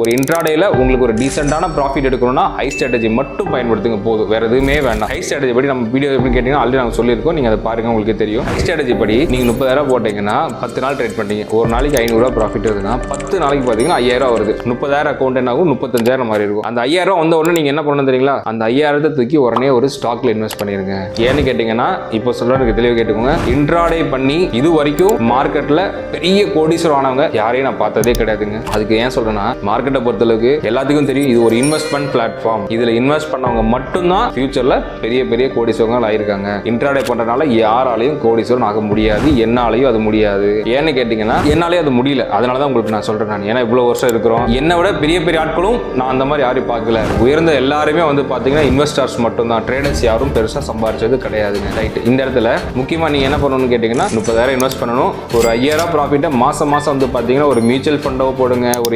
ஒரு இன்ட்ராடேல உங்களுக்கு ஒரு டீசென்டான ப்ராஃபிட் எடுக்கணும்னா ஹை ஸ்ட்ராட்டஜி மட்டும் பயன்படுத்துங்க போதும், வேற எதுவுமே வேண்டாம். ஹை ஸ்ட்ராட்டஜி படி நம்ம வீடியோ எப்படி கேட்டீங்கன்னா ஆல்ரெடி நாங்கள் சொல்லியிருக்கோம், நீங்க அதை பாருங்க, உங்களுக்கு தெரியும். ஹை ஸ்ட்ராட்டஜி படி நீங்க 30,000 போட்டீங்கன்னா 10 நாள் ட்ரேட் பண்ணீங்க, ஒரு நாளைக்கு 500 ப்ராஃபிட் வருதுன்னா 10 நாளைக்கு பார்த்தீங்கன்னா 5,000 வருது. 30,000 அக்கௌண்ட் என்ன ஆகும், 35,000 மாதிரி இருக்கும். அந்த 5,000 வந்த உடனே நீங்க என்ன பண்ணணும் தெரியுங்களா, அந்த 5,000 தூக்கி உடனே ஒரு ஸ்டாக்ல இன்வெஸ்ட் பண்ணிருங்க. ஏன்னு கேட்டீங்கன்னா இப்போ சொல்றதுக்கு தெளிவாக கேட்டுக்கோங்க, இன்ட்ராடே பண்ணி இது வரைக்கும் மார்க்கெட்ல பெரிய கோடீஸ்வரர் ஆனவங்க யாரையும் நான் பார்த்ததே கிடையாதுங்க. அதுக்கு ஏன் சொல்றேன்னா, மார்க்கெட்டை பொறுத்தளவுக்கு எல்லாத்துக்கும் தெரியும் இது ஒரு இன்வெஸ்ட்மெண்ட் பிளாட்ஃபார்ம். இதுல இன்வெஸ்ட் பண்ணவங்க மட்டும்தான் ஃபியூச்சர்ல பெரிய பெரிய கோடீஸ்வரர்கள் ஆயிருக்காங்க. இன்ட்ராடே பண்றதுனால யாராலையும் கோடீஸ்வரன் ஆக முடியாது, என்னாலையும் அது முடியாது. ஏன்னு கேட்டீங்கன்னா என்னாலே அது முடியல, அதனாலதான் உங்களுக்கு நான் சொல்றேன். நான் ஏன்னா இவ்வளவு வருஷம் இருக்கிறோம், என்னை விட பெரிய பெரிய ஆட்களும் நான் அந்த மாதிரி யாரையும் பார்க்கல. உயர்ந்த எல்லாருமே வந்து பாத்தீங்கன்னா இன்வெஸ்டர்ஸ் மட்டும் தான், ட்ரேடர்ஸ் யாரும் பெருசா சம்பாதிச்சது கிடையாதுங்க. ரைட், இந்த இடத்துல முக்கியமா நீங்க என்ன பண்ணணும்னு கேட்டீங்கன்னா 30,000 இன்வெஸ்ட் பண்ணணும். ஒரு 5,000 ப்ராஃபிட்டை மாசம் மாசம் வந்து பாத்தீங்கன்னா ஒரு மியூச்சுவல் ஃபண்டோ போடுங்க, ஒரு